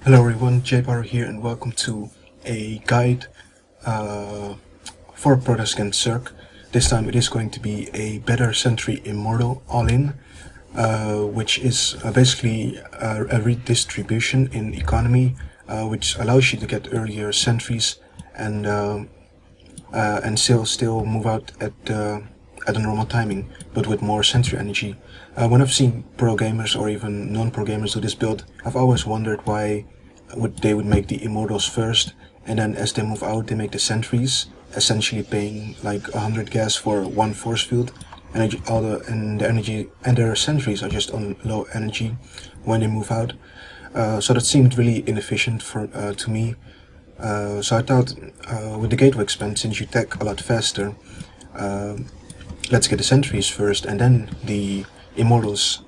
Hello everyone, JayPower here and welcome to a guide for products against Zerg. This time it is going to be a better sentry-Immortal all-in, which is basically a redistribution in economy, which allows you to get earlier sentries and still move out at a normal timing, but with more sentry energy. When I've seen pro gamers or even non-pro gamers do this build, I've always wondered why they would make the Immortals first, and then as they move out they make the sentries, essentially paying like 100 gas for one force field, and the energy and their sentries are just on low energy when they move out. So that seemed really inefficient to me. So I thought with the gateway expand, since you tech a lot faster, let's get the sentries first and then the Immortals.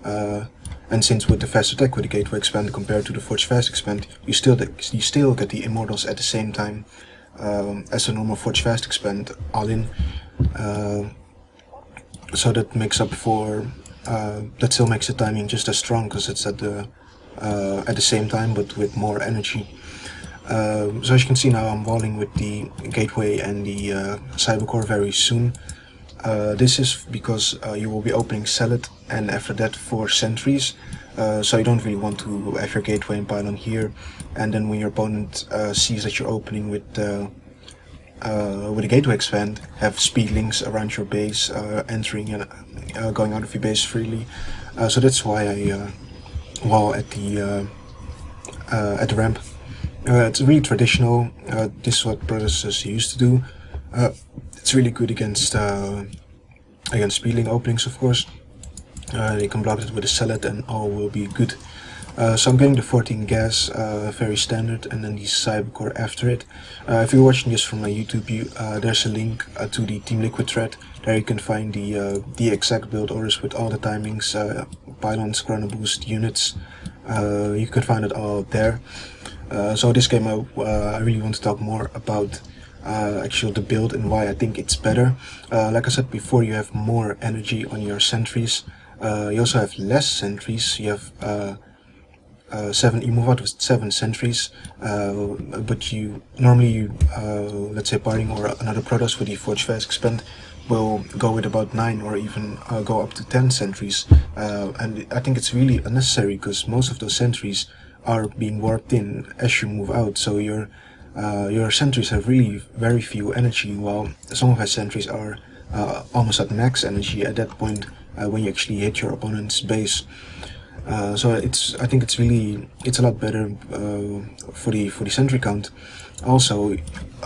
And since with the fast attack with the gateway expand compared to the forge fast expand, you still get the Immortals at the same time as a normal forge fast expand all in. So that makes up for that still makes the timing just as strong because it's at the same time but with more energy. So as you can see now, I'm walling with the gateway and the cybercore very soon. This is because you will be opening Salad and after that 4 sentries, so you don't really want to have your gateway and pylon here, and then when your opponent sees that you're opening with the gateway expand, have speed links around your base, entering and going out of your base freely. So that's why I wall at the ramp. It's really traditional. This is what brothers used to do. It's really good against speedling openings, of course. They can block it with a salad and all will be good. So I'm getting the 14 gas, very standard, and then the cybercore after it. If you're watching this from my YouTube, there's a link to the Team Liquid thread. There you can find the exact build orders with all the timings, pylons, chrono boost, units. You can find it all there. So this game I really want to talk more about actually the build and why I think it's better. Like I said before, you have more energy on your sentries. You also have less sentries. You have you move out with 7 sentries, but you normally let's say parting or another product with the forge fast expand will go with about 9 or even go up to 10 sentries, and I think it's really unnecessary because most of those sentries are being warped in as you move out, so your sentries have really very few energy, while some of our sentries are almost at max energy at that point when you actually hit your opponent's base. So I think it's a lot better for the sentry count. Also,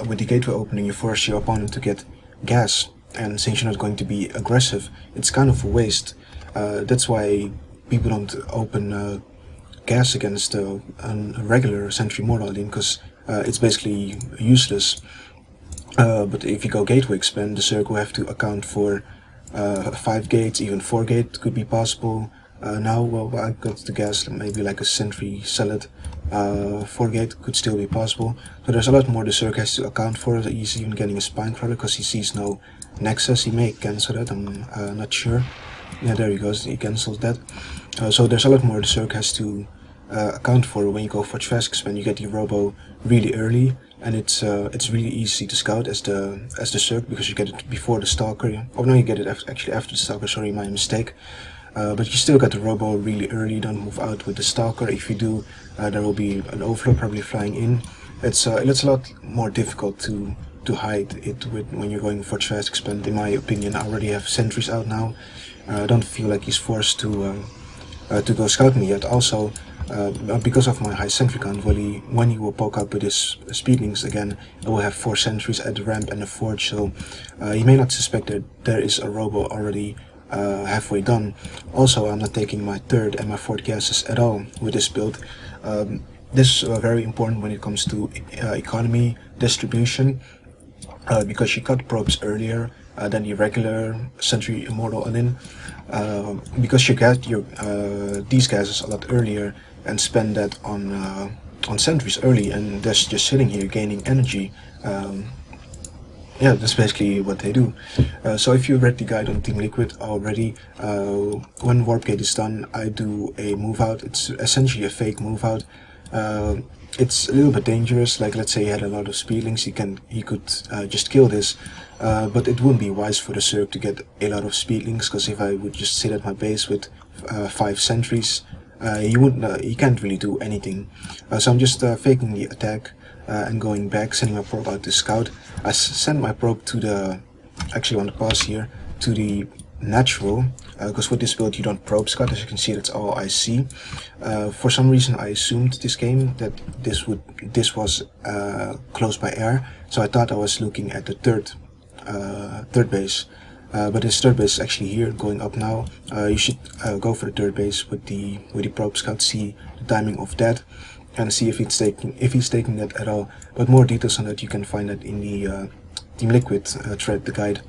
with the gateway opening, you force your opponent to get gas, and since you're not going to be aggressive, it's kind of a waste. That's why people don't open gas against a regular sentry-Immortal, because it's basically useless. But if you go gateway expand, the Zerg will have to account for 5 gates, even 4 gates could be possible. Now, well, I got the gas, maybe like a sentry salad, 4 gate could still be possible. So there's a lot more the Zerg has to account for. He's even getting a spine crawler because he sees no nexus. He may cancel that, I'm not sure. Yeah, there he goes, he cancels that. So there's a lot more the Zerg has to account for. When you go for fast expand, you get the robo really early, and it's really easy to scout as the Zerg because you get it before the stalker. Oh no, you get it actually after the stalker. Sorry, my mistake. But you still get the robo really early. Don't move out with the stalker. If you do, there will be an overflow probably flying in. It's a lot more difficult to hide it when you're going for fast expand. In my opinion, I already have sentries out now. I don't feel like he's forced to go scout me yet. Also, because of my high sentry count, when he will poke up with his speedlings again, I will have 4 sentries at the ramp and the forge, so he may not suspect that there is a robo already halfway done. Also, I'm not taking my 3rd and my 4th gases at all with this build. This is very important when it comes to economy distribution, because you cut probes earlier than the regular sentry-Immortal, and then because you get these gases a lot earlier and spend that on sentries early, and that's just sitting here gaining energy. Yeah, that's basically what they do. So if you read the guide on Team Liquid already, when Warp Gate is done, I do a move out. It's essentially a fake move out. It's a little bit dangerous. Like, let's say he had a lot of speedlings, he could just kill this, but it wouldn't be wise for the Zerg to get a lot of speedlings, because if I would just sit at my base with 5 sentries, he can't really do anything. So I'm just faking the attack and going back, sending my probe out to scout. I sent my probe to the, actually on the pass here, to the natural, because with this build you don't probe scout. As you can see, that's all I see. For some reason I assumed this game that this was close by air, so I thought I was looking at the third base, but this third base is actually here, going up now. You should go for the third base with the probe scout, see the timing of that, and see if he's taking that at all. But more details on that you can find that in the Team Liquid thread, the guide.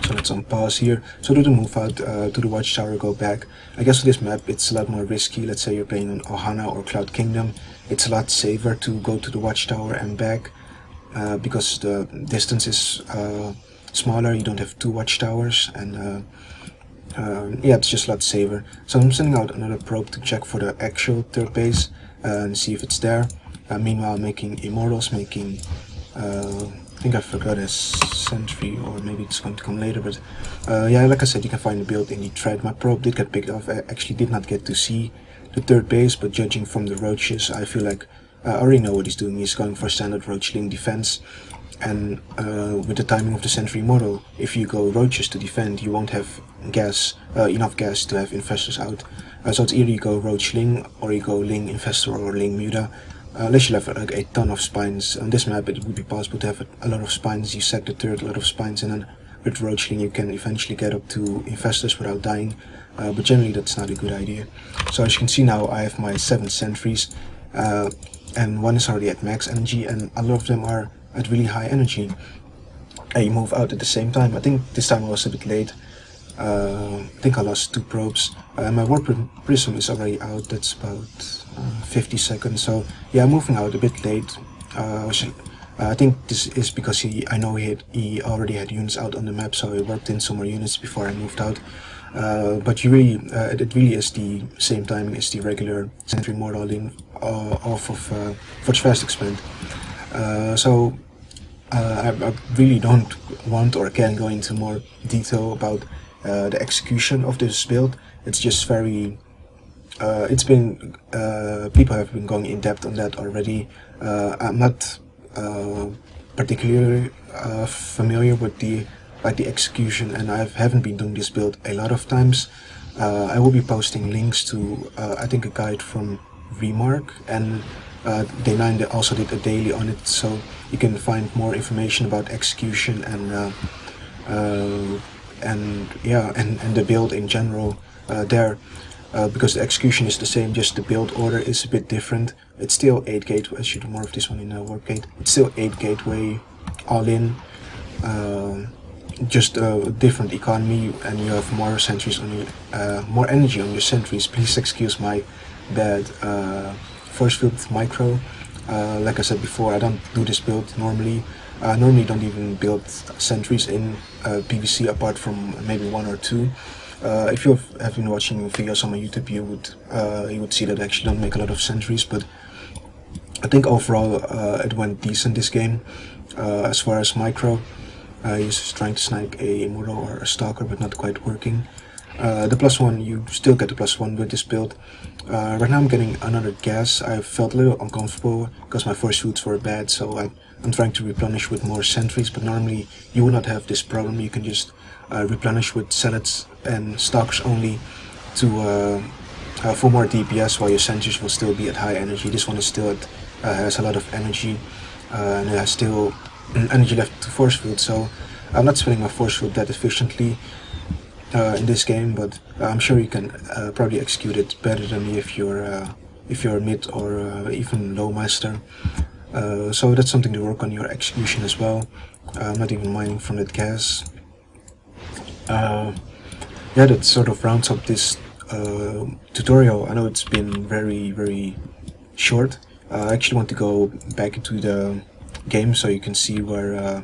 So let's unpause here. So do the move out to the watchtower, go back. I guess with this map it's a lot more risky. Let's say you're playing on Ohana or Cloud Kingdom, it's a lot safer to go to the watchtower and back, because the distance is smaller, you don't have 2 watchtowers, and yeah, it's just a lot safer. So I'm sending out another probe to check for the actual third base and see if it's there. Meanwhile, making immortals, making I think I forgot a sentry, or maybe it's going to come later, but yeah, like I said, you can find the build in the thread. My probe did get picked off. I actually did not get to see the third base, but judging from the roaches, I feel like I already know what he's doing. He's going for standard roachling defense, and with the timing of the sentry-Immortal, if you go roaches to defend, you won't have enough gas to have infestors out. So it's either you go roachling, or you go ling infestor, or ling muta. Unless you have like a ton of spines. On this map it would be possible to have a lot of spines. You sack the turret, a lot of spines, and then with roachling you can eventually get up to infestors without dying. But generally that's not a good idea. So as you can see now, I have my 7 sentries, and one is already at max energy, and a lot of them are at really high energy. I move out at the same time. I think this time I was a bit late. I think I lost 2 probes. My warp prism is already out. That's about 50 seconds. So yeah, I'm moving out a bit late. I think this is because I know he already had units out on the map, so I warped in some more units before I moved out. But it really is the same timing as the regular sentry-Immortal off of Forge Fast Expand. So I really don't want or can go into more detail about the execution of this build. It's just very people have been going in depth on that already. I'm not particularly familiar with the execution, and I haven't been doing this build a lot of times. I will be posting links to I think a guide from Remark, and Day9 also did a daily on it, so you can find more information about execution and yeah, and the build in general there. Because the execution is the same, just the build order is a bit different. It's still 8 gateway. I should do more of this one in warp gate. It's still 8 gateway all in, just a different economy, and you have more sentries on your more energy on your sentries. Please excuse my bad force field micro. Like I said before, I don't do this build normally. I normally don't even build sentries in PvZ apart from maybe 1 or 2. If you have been watching videos on my YouTube, you would see that I actually don't make a lot of sentries, but I think overall it went decent this game. As far as micro, he's just trying to snipe a Immortal or a Stalker, but not quite working. The +1, you still get the +1 with this build. Right now I'm getting another gas. I felt a little uncomfortable because my force foods were bad, so I'm trying to replenish with more sentries, but normally you would not have this problem. You can just replenish with Zealots and Stalkers only to for more DPS, while your sentries will still be at high energy. This one is still at has a lot of energy, and it has still energy left to force field, so I'm not spending my force field that efficiently in this game, but I'm sure you can probably execute it better than me if you're mid or even low master. So that's something to work on, your execution as well. I'm not even mining from that gas. Yeah, that sort of rounds up this tutorial. I know it's been very short. I actually want to go back into the game so you can see where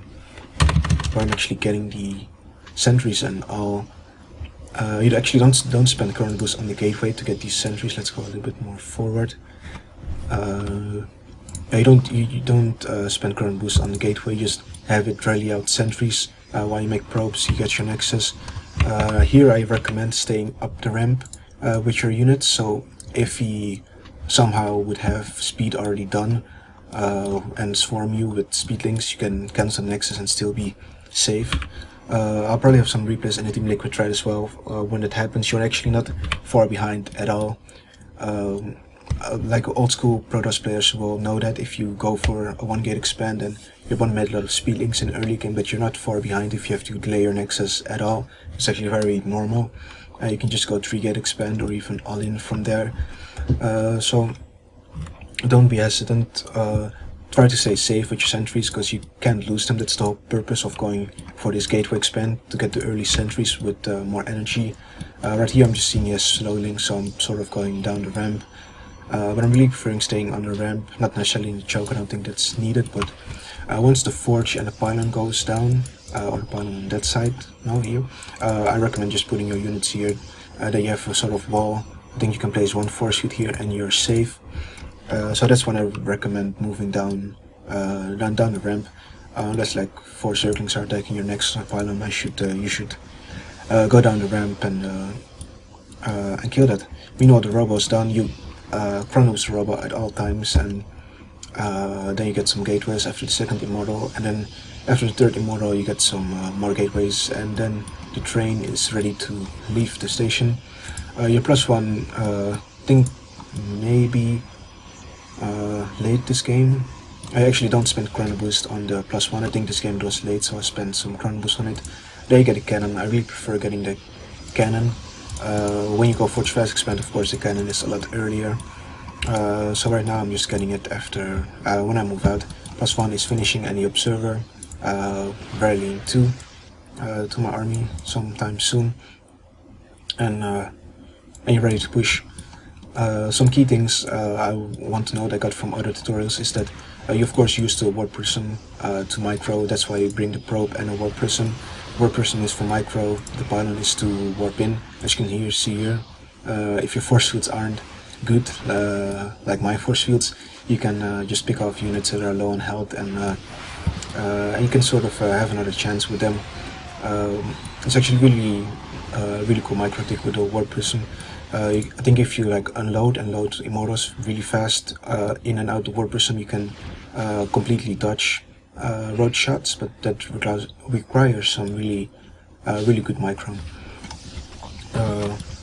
I'm actually getting the sentries and all. You actually don't spend current boost on the gateway to get these sentries. Let's go a little bit more forward. You don't spend current boost on the gateway. Just have it rally out sentries while you make probes. You get your nexus. Here I recommend staying up the ramp with your units. So if he somehow would have speed already done and swarm you with speed links, you can cancel the nexus and still be safe. I'll probably have some replays in the Team Liquid thread as well. When that happens, you're actually not far behind at all. Like old school Protoss players will know that if you go for a 1-gate expand and your opponent made a lot of speed links in early game, but you're not far behind if you have to delay your nexus at all. It's actually very normal. You can just go 3-gate expand or even all in from there. So don't be hesitant. Try to stay safe with your sentries because you can't lose them. That's the whole purpose of going for this gateway expand, to get the early sentries with more energy. Right here I'm just seeing a slow link, so I'm sort of going down the ramp. But I'm really preferring staying on the ramp, not necessarily in the choke. I don't think that's needed, but once the forge and the pylon goes down, or the pylon on that side, now here, I recommend just putting your units here. Then you have a sort of wall. I think you can place one force field here and you're safe. So that's when I recommend moving down the ramp. Unless like 4 circlings are attacking your next pylon, you should go down the ramp and kill that. Meanwhile, the robo's done. You chronos the robo at all times, and then you get some gateways after the 2nd Immortal, and then after the 3rd Immortal you get some more gateways, and then the train is ready to leave the station. Your +1, I think maybe late this game. I actually don't spend chrono boost on the +1. I think this game was late, so I spent some chrono boost on it. There you get a cannon. I really prefer getting the cannon. When you go Forge Fast Expand, of course the cannon is a lot earlier. So right now I'm just getting it after when I move out. +1 is finishing any observer, rallying 2 to my army sometime soon, and you're ready to push. Some key things I want to know that I got from other tutorials is that you of course use the warp prism to micro. That's why you bring the probe and a warp prism. Warp prism is for micro, the pylon is to warp in. As you can see here, if your force fields aren't good, like my force fields, you can just pick off units that are low on health, and you can sort of have another chance with them. It's actually really cool micro tick with the warp prism. I think if you like unload and load immortals really fast in and out the warp prism, you can completely dodge road shots, but that requires some really good micro.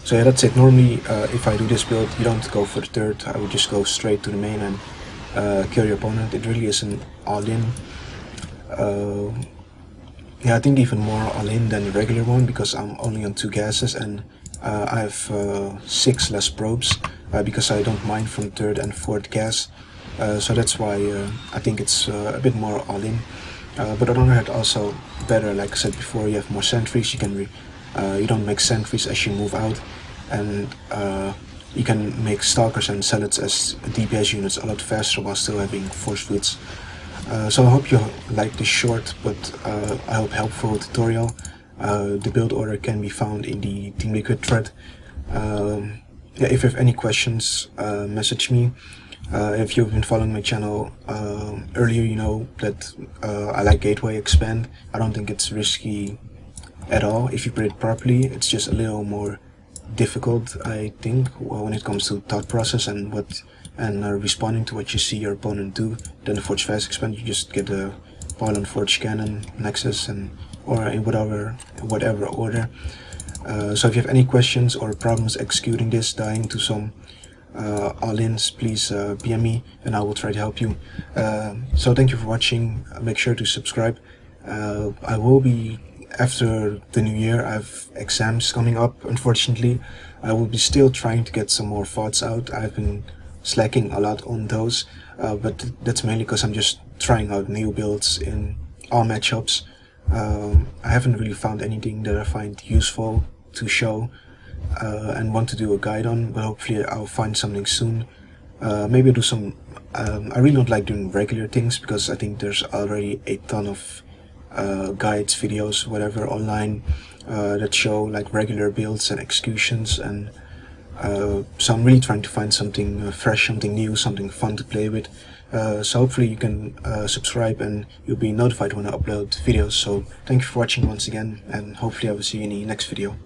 So yeah, that's it. Normally if I do this build, you don't go for the 3rd. I would just go straight to the main and kill your opponent. It really is an all-in. Yeah, I think even more all-in than the regular one, because I'm only on 2 gases, and I have 6 less probes because I don't mine from 3rd and 4th gas. So that's why I think it's a bit more all-in. But on the other hand, also better, like I said before, you have more sentries. You don't make sentries as you move out, and you can make stalkers and zealots as DPS units a lot faster while still having force fields. So I hope you like this short but I hope helpful tutorial. The build order can be found in the Team Liquid thread. Yeah, if you have any questions, message me. If you've been following my channel earlier, you know that I like Gateway Expand. I don't think it's risky at all if you play it properly. It's just a little more difficult, I think, when it comes to thought process and responding to what you see your opponent do. Then the Forge Fast Expand, you just get a Pylon, Forge, Cannon, Nexus, or in whatever order. So if you have any questions or problems executing this, dying to some all-ins, please PM me and I will try to help you. So thank you for watching. Make sure to subscribe. I will be, after the new year, I have exams coming up, unfortunately. I will be still trying to get some more thoughts out. I've been slacking a lot on those, but that's mainly because I'm just trying out new builds in all matchups. I haven't really found anything that I find useful to show and want to do a guide on, but hopefully I'll find something soon. Maybe I'll do some... I really don't like doing regular things because I think there's already a ton of guides, videos, whatever online that show like regular builds and executions, and So I'm really trying to find something fresh, something new, something fun to play with. So hopefully you can subscribe and you'll be notified when I upload videos. So thank you for watching once again, and hopefully I will see you in the next video.